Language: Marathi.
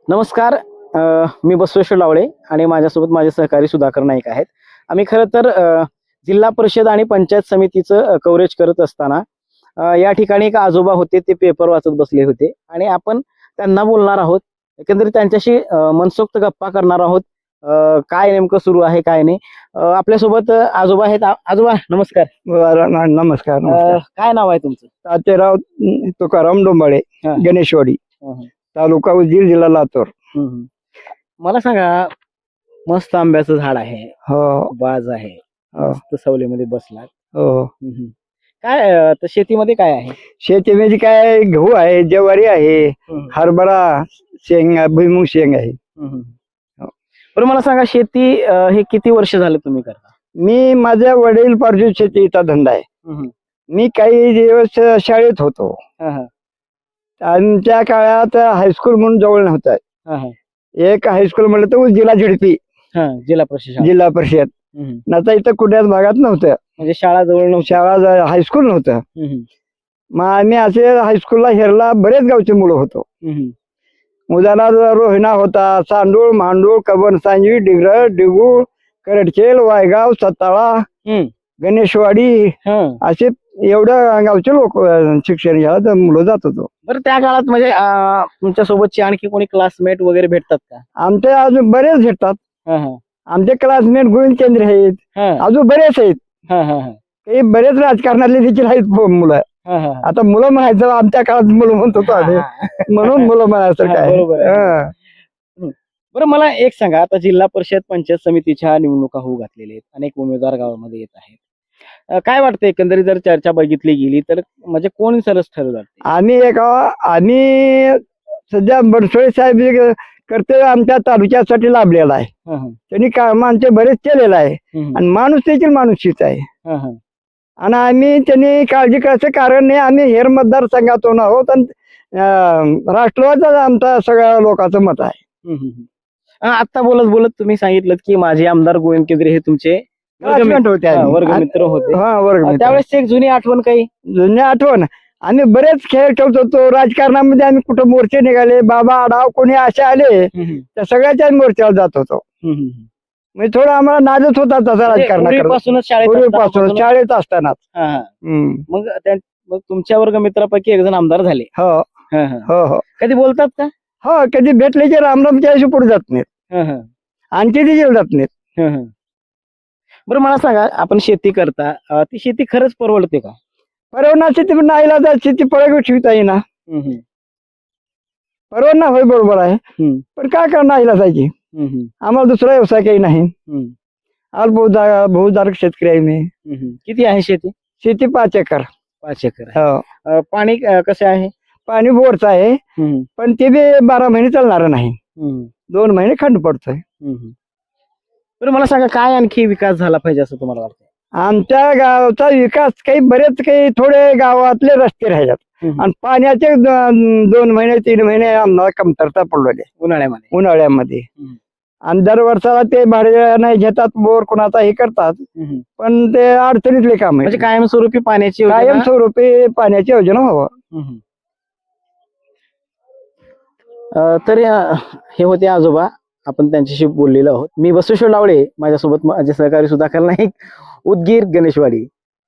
नमस्कार. मी बसवेश्वर लावळे आणि माझ्यासोबत माझे सहकारी सुधाकर नाईक आहेत. आम्ही खरं तर जिल्हा परिषद आणि पंचायत समितीचं कव्हरेज करत असताना या ठिकाणी एक आजोबा होते, ते पेपर वाचत बसले होते आणि आपण त्यांना बोलणार आहोत. एकंदरीत त्यांच्याशी मनसोक्त गप्पा करणार आहोत. काय नेमकं सुरू आहे काय नाही. आपल्यासोबत आजोबा आहेत. आजोबा नमस्कार. नमस्कार. काय नाव आहे तुमचं? तातेराव तुकाराम डोंबाळे, हा. गणेशवाडी, हं, तालुका उदगीर, जिल्हा लातूर. हं. मला सांगा, मस्त आंब्याचं झाड आहे, हो बाज आहे, हो मस्त सावलीमध्ये बसलात. हो. काय तर शेतीमध्ये काय आहे? शेतीमध्ये काय गहू आहे, ज्वारी आहे, हरभरा, शेंग, भुईमुग शेंग आहे. बरं मला सांगा, शेती हे किती वर्ष झालं तुम्ही करता? मी माझ्या वडील पार्श्वत शेतीचा धंदा आहे. मी काही दिवस शाळेत होतो. आमच्या काळात हायस्कूल म्हणून जवळ नव्हतं. एक हायस्कूल म्हणलं तर जिल्हा झेडपी, जिल्हा परिषद. जिल्हा परिषद. नंतर इथं कुठल्याच भागात नव्हतं, म्हणजे शाळा जवळ नव्हती. शाळा हायस्कूल नव्हतं. मग आम्ही असे हायस्कूलला हेरला बरेच गावचे मुलं होतो. उदाहरणार्थ रोहिणा होता, सांडूळ, मांडूळ, कबन, सांजवी, डिग्रळ, डिगूळ, करडखेल, वायगाव, सताळा, गणेशवाडी, असे एवढ्या गावचे लोक शिक्षण घ्यायला मुलं जात होतो. बरं त्या काळात म्हणजे तुमच्या सोबतचे आणखी कोणी क्लासमेट वगैरे भेटतात का? आमचे अजून बरेच भेटतात. आमचे क्लासमेट गोविंद केंद्रे आहेत, अजून बरेच आहेत. काही बरेच राजकारणातले देखील आहेत मुलं. आता मुलं म्हणायचं, आमच्या काळात मुलं म्हणत होतो आम्ही, म्हणून मुलं म्हणायचं काय. बरं मला एक सांगा, आता जिल्हा परिषद पंचायत समितीच्या निवडणुका होऊ घातलेल्या आहेत, अनेक उमेदवार गावामध्ये येत आहेत. काय वाटतं एकंदरीत जर चर्चा बघितली गेली तर म्हणजे कोण सरस ठरवलं? आम्ही सध्या बनसोडे साहेब कर्तव्य आमच्या तालुक्यासाठी लाभलेला आहे. त्यांनी काम आमचे बरेच केलेलं आहे आणि माणूस देखील माणूसच आहे. आणि आम्ही त्यांनी काळजी करायचं कारण नाही, आम्ही हेर मतदारसंघातून आहोत आणि राष्ट्रवादीचा आमचा सगळ्या लोकांचं मत आहे. आता बोलत बोलत तुम्ही सांगितलं की माझे आमदार गोविंद केंद्रे हे तुमचे वर्गमित्र होते. त्यावेळेस एक जुनी आठवण, काही जुनी आठवण, आम्ही बरेच खेळ ठेवत होतो. राजकारणामध्ये आम्ही कुठं मोर्चे निघाले, बाबा आढाव कोणी असे आले त्या सगळ्याच्या मोर्चावर जात होतो. म्हणजे थोडं आम्हाला नाजच होता तसा राजकारणापासून, शाळेत असतानाच. मग तुमच्या वर्गमित्रापैकी एक जण आमदार झाले. हो हो हो. कधी बोलतात का? हो, कधी भेटले की रामरामच्या अशी पुढे जात नाहीत, आणखी देखील जात नाहीत. बरं मला सांगा, आपण शेती करता, ती शेती खरंच परवडते का? परवडणार शेती पण नाही, शेती पळग ठेवता येईना. परवडणार होय, बरोबर आहे, पण काय करणार आईला जायची. आम्हाला दुसरा व्यवसाय काही नाही. बहुधारक शेतकरी आहे मी. किती आहे शेती? शेती 5 एकर. 5 एकर. हो. पाणी कसं आहे? पाणी बोरचं आहे, पण ते बी 12 महिने चालणार नाही, 2 महिने खंड पडतोय. बरं मला सांगा, काय आणखी विकास झाला पाहिजे असं तुम्हाला वाटतं? आमच्या गावचा विकास काही बरेच काही थोडे गावातले रस्ते राहिल्यात आणि पाण्याचे 2 महिने 3 महिने आम्हाला कमतरता पडलेली उन्हाळ्यामध्ये. आणि दर वर्षाला ते भाड्याने घेतात, बोर कोणाचा हे करतात, पण ते अडचणीतले काम आहे. म्हणजे कायमस्वरूपी पाण्याची योजना हवं. तर हे होते आजोबा, आपण त्यांच्याशी बोललेलो आहोत. मी बसवेश्वर लावळे, माझ्यासोबत माझे सहकारी सुधाकर नाईक, उदगीर, गणेशवाडी.